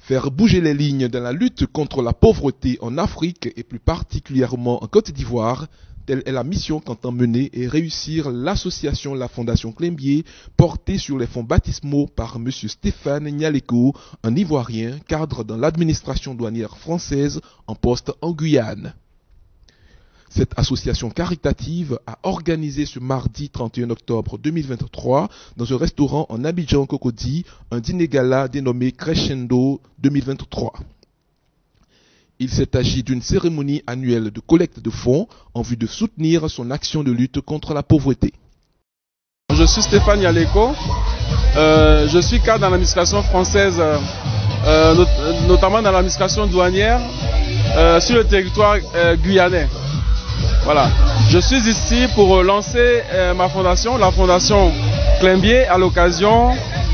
Faire bouger les lignes dans la lutte contre la pauvreté en Afrique et plus particulièrement en Côte d'Ivoire, telle est la mission qu'entend mener et réussir l'association La Fondation Clembier, portée sur les fonds baptismaux par M. Stéphane Nyaleko, un Ivoirien cadre dans l'administration douanière française en poste en Guyane. Cette association caritative a organisé ce mardi 31 octobre 2023 dans un restaurant en Abidjan-Cocody un dîner gala dénommé Crescendo 2023. Il s'est agi d'une cérémonie annuelle de collecte de fonds en vue de soutenir son action de lutte contre la pauvreté. Je suis Stéphane Nyaleko, je suis cadre dans l'administration française, notamment dans l'administration douanière sur le territoire guyanais. Voilà. Je suis ici pour lancer ma fondation, la Fondation Clembier, à l'occasion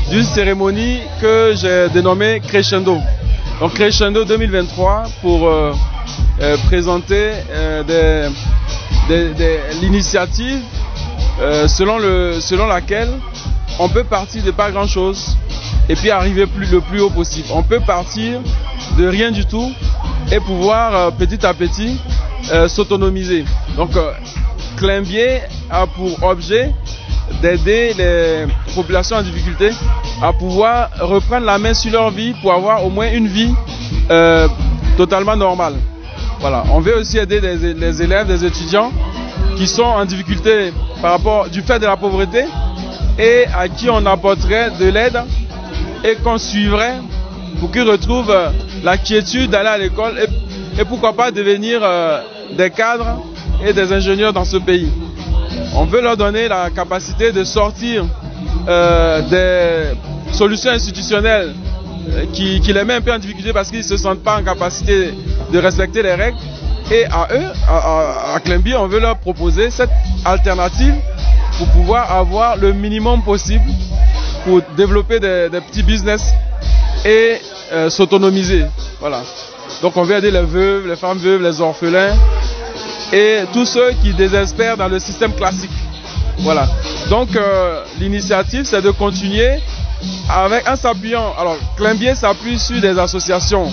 d'une cérémonie que j'ai dénommée Crescendo. Donc Crescendo 2023 pour présenter l'initiative selon laquelle on peut partir de pas grand chose et puis arriver le plus haut possible. On peut partir de rien du tout et pouvoir petit à petit s'autonomiser. Donc Clembier a pour objet d'aider les populations en difficulté à pouvoir reprendre la main sur leur vie pour avoir au moins une vie totalement normale. Voilà. On veut aussi aider les élèves, des étudiants qui sont en difficulté par rapport du fait de la pauvreté et à qui on apporterait de l'aide et qu'on suivrait pour qu'ils retrouvent la quiétude d'aller à l'école et pourquoi pas devenir des cadres et des ingénieurs dans ce pays. On veut leur donner la capacité de sortir des solutions institutionnelles qui les mettent un peu en difficulté parce qu'ils ne se sentent pas en capacité de respecter les règles. Et à eux, à Clembier, on veut leur proposer cette alternative pour pouvoir avoir le minimum possible pour développer des petits business et s'autonomiser. Voilà. Donc on veut aider les veuves, les femmes veuves, les orphelins et tous ceux qui désespèrent dans le système classique. Voilà. Donc l'initiative, c'est de continuer avec un s'appuyant. Alors Clembier s'appuie sur des associations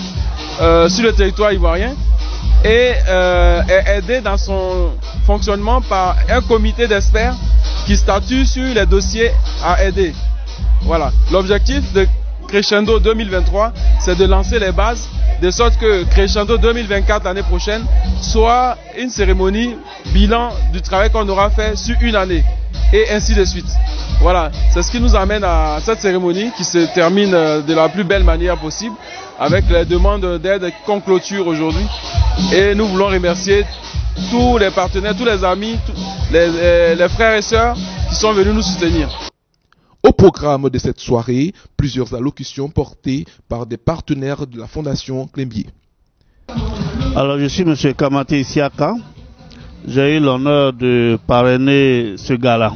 sur le territoire ivoirien et est aidé dans son fonctionnement par un comité d'experts qui statue sur les dossiers à aider. Voilà. L'objectif de Crescendo 2023, c'est de lancer les bases de sorte que Crescendo 2024, l'année prochaine, soit une cérémonie bilan du travail qu'on aura fait sur une année et ainsi de suite. Voilà, c'est ce qui nous amène à cette cérémonie qui se termine de la plus belle manière possible avec les demandes d'aide qu'on clôture aujourd'hui. Et nous voulons remercier tous les partenaires, tous les amis, les frères et sœurs qui sont venus nous soutenir. Au programme de cette soirée, plusieurs allocutions portées par des partenaires de la Fondation Clembier. Alors je suis M. Kamate Isiaka. J'ai eu l'honneur de parrainer ce gala.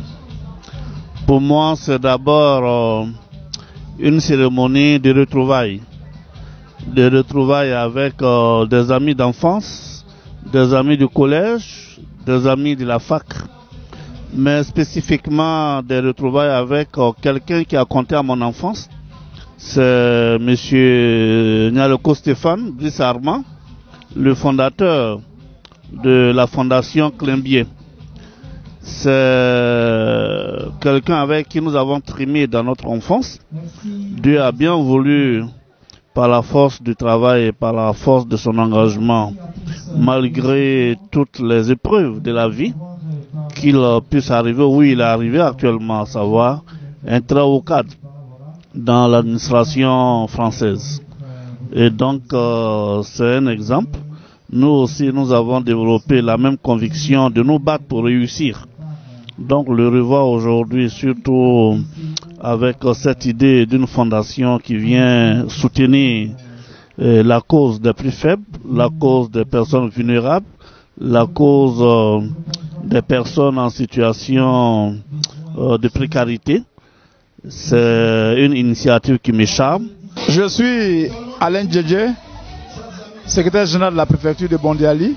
Pour moi, c'est d'abord une cérémonie de retrouvailles. De retrouvailles avec des amis d'enfance, des amis du collège, des amis de la fac. Mais spécifiquement des retrouvailles avec quelqu'un qui a compté à mon enfance. C'est M. Nyaleko Stéphane Brice Armand, le fondateur de la Fondation Clembier. C'est quelqu'un avec qui nous avons trimé dans notre enfance. Dieu a bien voulu, par la force du travail et par la force de son engagement, malgré toutes les épreuves de la vie, qu'il puisse arriver où il est arrivé actuellement, à savoir un très haut cadre dans l'administration française. Et donc, c'est un exemple. Nous aussi, nous avons développé la même conviction de nous battre pour réussir. Donc, le revoir aujourd'hui, surtout avec cette idée d'une fondation qui vient soutenir la cause des plus faibles, la cause des personnes vulnérables, la cause des personnes en situation de précarité. C'est une initiative qui me charme. Je suis Alain Djedje, secrétaire général de la préfecture de Bondiali.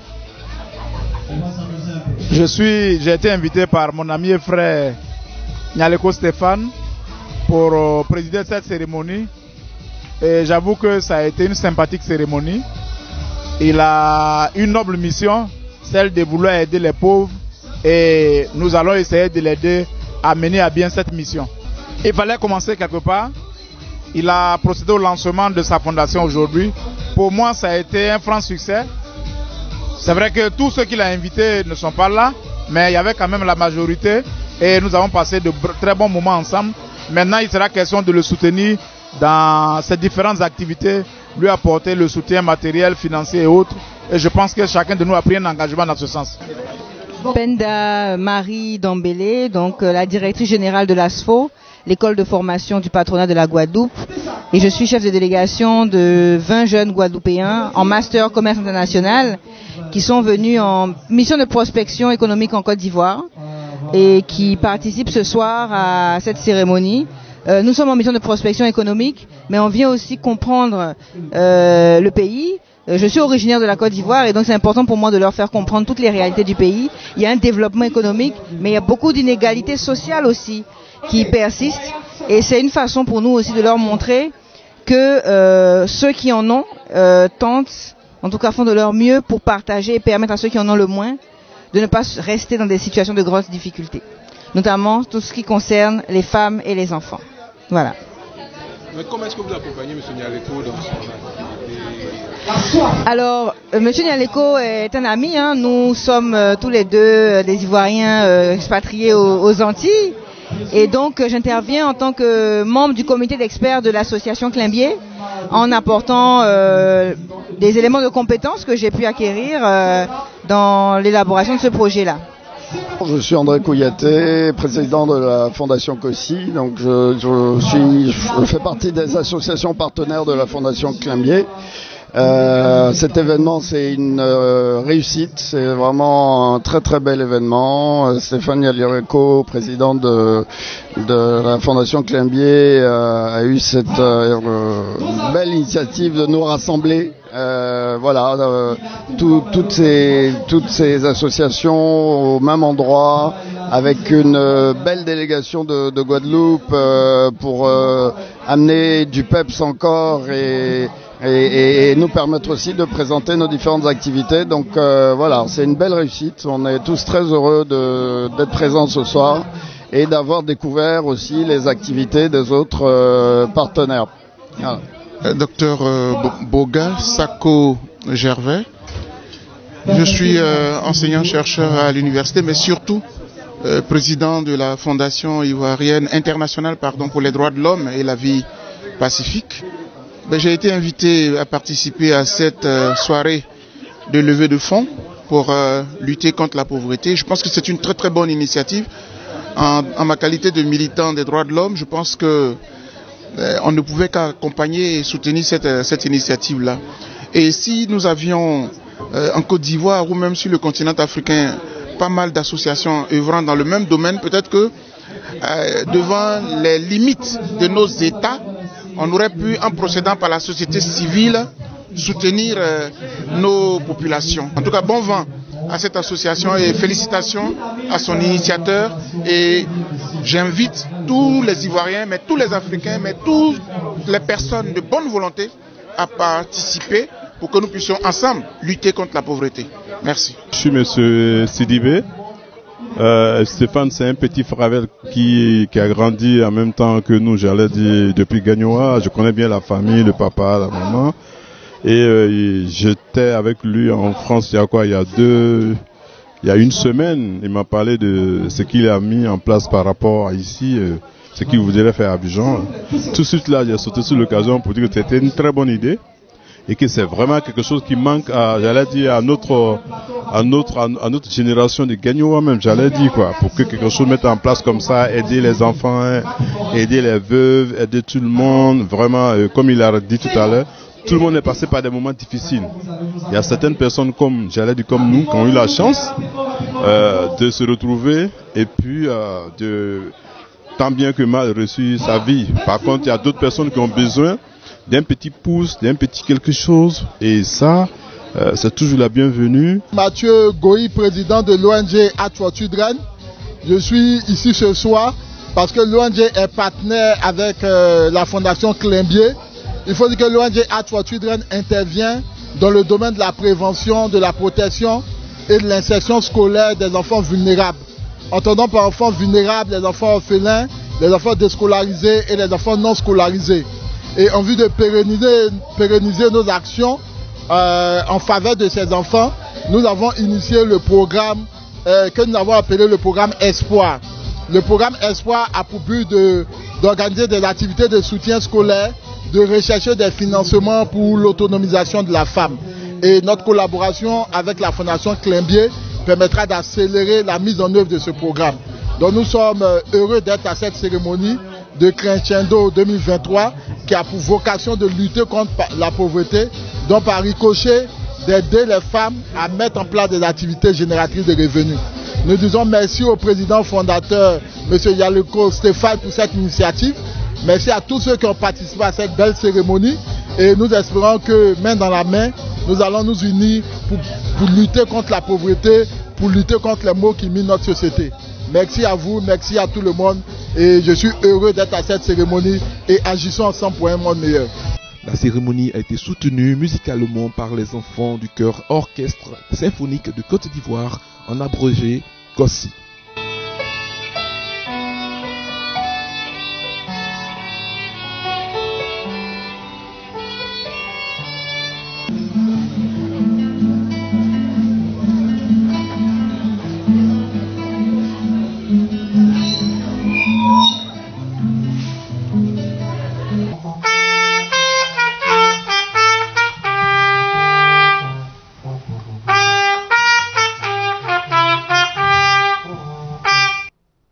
J'ai été invité par mon ami et frère Nyaleko Stéphane pour présider cette cérémonie Et j'avoue que ça a été une sympathique cérémonie. Il a une noble mission, celle de vouloir aider les pauvres. Et nous allons essayer de l'aider à mener à bien cette mission. Il fallait commencer quelque part. Il a procédé au lancement de sa fondation aujourd'hui. Pour moi, ça a été un franc succès. C'est vrai que tous ceux qu'il a invités ne sont pas là, mais il y avait quand même la majorité et nous avons passé de très bons moments ensemble. Maintenant, il sera question de le soutenir dans ses différentes activités, lui apporter le soutien matériel, financier et autres. Et je pense que chacun de nous a pris un engagement dans ce sens. Penda Marie Dambélé, donc la directrice générale de l'ASFO, l'école de formation du patronat de la Guadeloupe. Et je suis chef de délégation de 20 jeunes Guadeloupéens en master commerce international qui sont venus en mission de prospection économique en Côte d'Ivoire et qui participent ce soir à cette cérémonie. Nous sommes en mission de prospection économique, mais on vient aussi comprendre le pays. Je suis originaire de la Côte d'Ivoire et donc c'est important pour moi de leur faire comprendre toutes les réalités du pays. Il y a un développement économique, mais il y a beaucoup d'inégalités sociales aussi qui persistent. Et c'est une façon pour nous aussi de leur montrer que ceux qui en ont tentent, en tout cas font de leur mieux pour partager et permettre à ceux qui en ont le moins de ne pas rester dans des situations de grosses difficultés. Notamment tout ce qui concerne les femmes et les enfants. Voilà. Mais comment est-ce que vous accompagnez M. Nyaleko dans son activité? Alors, M. Nyaleko est un ami. Nous sommes tous les deux des Ivoiriens expatriés aux Antilles. Et donc, j'interviens en tant que membre du comité d'experts de l'association Climbié en apportant des éléments de compétences que j'ai pu acquérir dans l'élaboration de ce projet-là. Je suis André Kouyaté, président de la Fondation COSI. Donc je fais partie des associations partenaires de la Fondation Climbié. Cet événement, c'est une réussite, c'est vraiment un très très bel événement. Stéphane Nyaleko, président de la Fondation Climbier, a eu cette belle initiative de nous rassembler. Toutes ces associations au même endroit, avec une belle délégation de Guadeloupe pour amener du peps encore et nous permettre aussi de présenter nos différentes activités. Donc c'est une belle réussite. On est tous très heureux d'être présents ce soir et d'avoir découvert aussi les activités des autres partenaires. Voilà. Docteur Boga Sako Gervais, je suis enseignant-chercheur à l'université, mais surtout président de la Fondation ivoirienne internationale pour les droits de l'homme et la vie pacifique. J'ai été invité à participer à cette soirée de levée de fonds pour lutter contre la pauvreté. Je pense que c'est une très très bonne initiative. En ma qualité de militant des droits de l'homme, je pense que on ne pouvait qu'accompagner et soutenir cette initiative-là. Et si nous avions en Côte d'Ivoire ou même sur le continent africain pas mal d'associations œuvrant dans le même domaine, peut-être que devant les limites de nos États, on aurait pu, en procédant par la société civile, soutenir nos populations. En tout cas, bon vent à cette association et félicitations à son initiateur. Et j'invite tous les Ivoiriens, mais tous les Africains, mais toutes les personnes de bonne volonté à participer pour que nous puissions ensemble lutter contre la pauvreté. Merci. Je suis M. Sidibé. Stéphane, c'est un petit frère qui a grandi en même temps que nous, j'allais dire, depuis Gagnoa. Je connais bien la famille, le papa, la maman. Et j'étais avec lui en France il y a une semaine. Il m'a parlé de ce qu'il a mis en place par rapport à ici, ce qu'il voudrait faire à Abidjan. Tout de suite là, j'ai sauté sur l'occasion pour dire que c'était une très bonne idée et que c'est vraiment quelque chose qui manque à notre génération de Gagnoa même, j'allais dire quoi, pour que quelque chose mette en place comme ça, aider les enfants, aider les veuves, aider tout le monde, vraiment, comme il a dit tout à l'heure. Tout le monde est passé par des moments difficiles. Il y a certaines personnes comme nous qui ont eu la chance de se retrouver et puis de tant bien que mal réussir sa vie. Par contre, il y a d'autres personnes qui ont besoin d'un petit pouce, d'un petit quelque chose. Et ça, c'est toujours la bienvenue. Mathieu Goï, président de l'ONG Act for Children. Je suis ici ce soir parce que l'ONG est partenaire avec la Fondation Climbié. il faut dire que l'ONG Act for Children intervient dans le domaine de la prévention, de la protection et de l'insertion scolaire des enfants vulnérables. Entendons par enfants vulnérables les enfants orphelins, les enfants déscolarisés et les enfants non scolarisés. Et en vue de pérenniser nos actions en faveur de ces enfants, nous avons initié le programme que nous avons appelé le programme Espoir. Le programme Espoir a pour but d'organiser des activités de soutien scolaire, de rechercher des financements pour l'autonomisation de la femme. Et notre collaboration avec la Fondation Climbié permettra d'accélérer la mise en œuvre de ce programme. Donc nous sommes heureux d'être à cette cérémonie de Crescendo 2023 qui a pour vocation de lutter contre la pauvreté, donc par ricochet d'aider les femmes à mettre en place des activités génératrices de revenus. Nous disons merci au président fondateur, M. Yaliko Stéphane, pour cette initiative. Merci à tous ceux qui ont participé à cette belle cérémonie et nous espérons que, main dans la main, nous allons nous unir pour lutter contre la pauvreté, pour lutter contre les maux qui minent notre société. Merci à vous, merci à tout le monde et je suis heureux d'être à cette cérémonie et agissons ensemble pour un monde meilleur. La cérémonie a été soutenue musicalement par les enfants du chœur orchestre symphonique de Côte d'Ivoire, en abrégé COSI.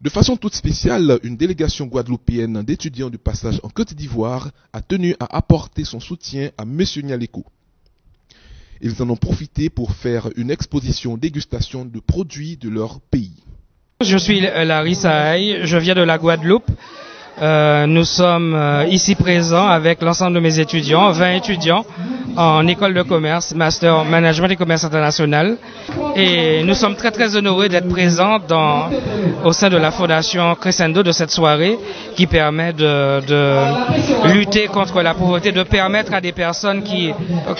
De façon toute spéciale, une délégation guadeloupéenne d'étudiants du passage en Côte d'Ivoire a tenu à apporter son soutien à M. Nialéko. Ils en ont profité pour faire une exposition dégustation de produits de leur pays. Je suis Larissa Aïe, je viens de la Guadeloupe. Nous sommes ici présents avec l'ensemble de mes étudiants, 20 étudiants en école de commerce, master management et commerce international. Et nous sommes très très honorés d'être présents au sein de la fondation Crescendo de cette soirée qui permet de lutter contre la pauvreté, de permettre à des personnes qui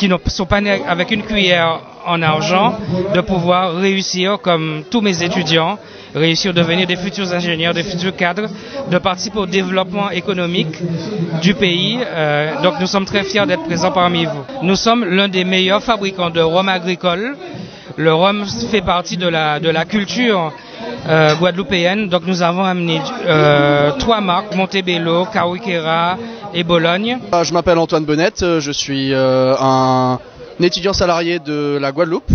ne sont pas nées avec une cuillère en argent de pouvoir réussir comme tous mes étudiants, réussir à devenir des futurs ingénieurs, des futurs cadres, de participer au développement économique du pays. Donc nous sommes très fiers d'être présents parmi vous. Nous sommes l'un des meilleurs fabricants de rhum agricole. Le rhum fait partie de la culture guadeloupéenne. Donc nous avons amené 3 marques, Montebello, Kawikera et Bologne. Je m'appelle Antoine Bonnette, je suis un étudiant salarié de la Guadeloupe,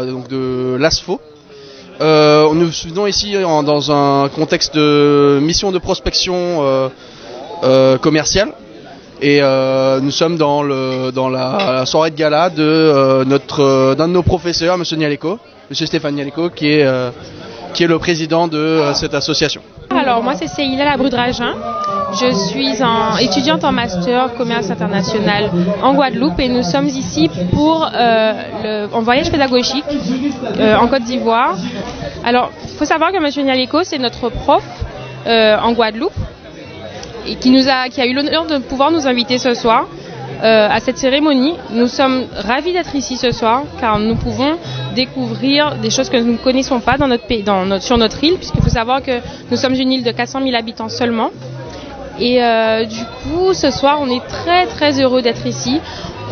donc de l'ASFO. Nous sommes ici dans un contexte de mission de prospection commerciale et nous sommes dans la soirée de gala d'un de nos professeurs, M. Nialéko, M. Stéphane Nialéko, qui est le président de cette association. Alors moi c'est Célia Labrudragin, je suis étudiante en master commerce international en Guadeloupe et nous sommes ici pour en voyage pédagogique en Côte d'Ivoire. Alors il faut savoir que M. Nialéko c'est notre prof en Guadeloupe et qui a eu l'honneur de pouvoir nous inviter ce soir à cette cérémonie. Nous sommes ravis d'être ici ce soir car nous pouvons découvrir des choses que nous ne connaissons pas dans notre pays, sur notre île, puisqu'il faut savoir que nous sommes une île de 400 000 habitants seulement. Et du coup, ce soir, on est très très heureux d'être ici.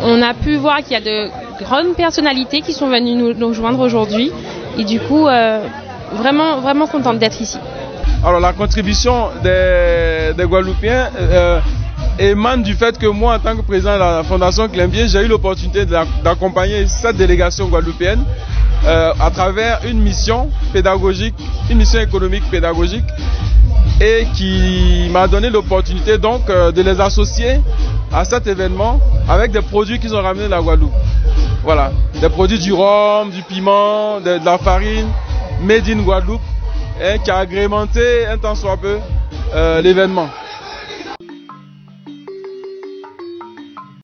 On a pu voir qu'il y a de grandes personnalités qui sont venues nous rejoindre aujourd'hui. Et du coup, vraiment vraiment contente d'être ici. Alors la contribution des Guadeloupéens émane du fait que moi, en tant que président de la Fondation Climbié, j'ai eu l'opportunité d'accompagner cette délégation guadeloupéenne à travers une mission pédagogique, une mission économique pédagogique, et qui m'a donné l'opportunité donc de les associer à cet événement avec des produits qu'ils ont ramenés de la Guadeloupe. Voilà, des produits du rhum, du piment, de la farine, made in Guadeloupe, qui a agrémenté un tant soit peu l'événement.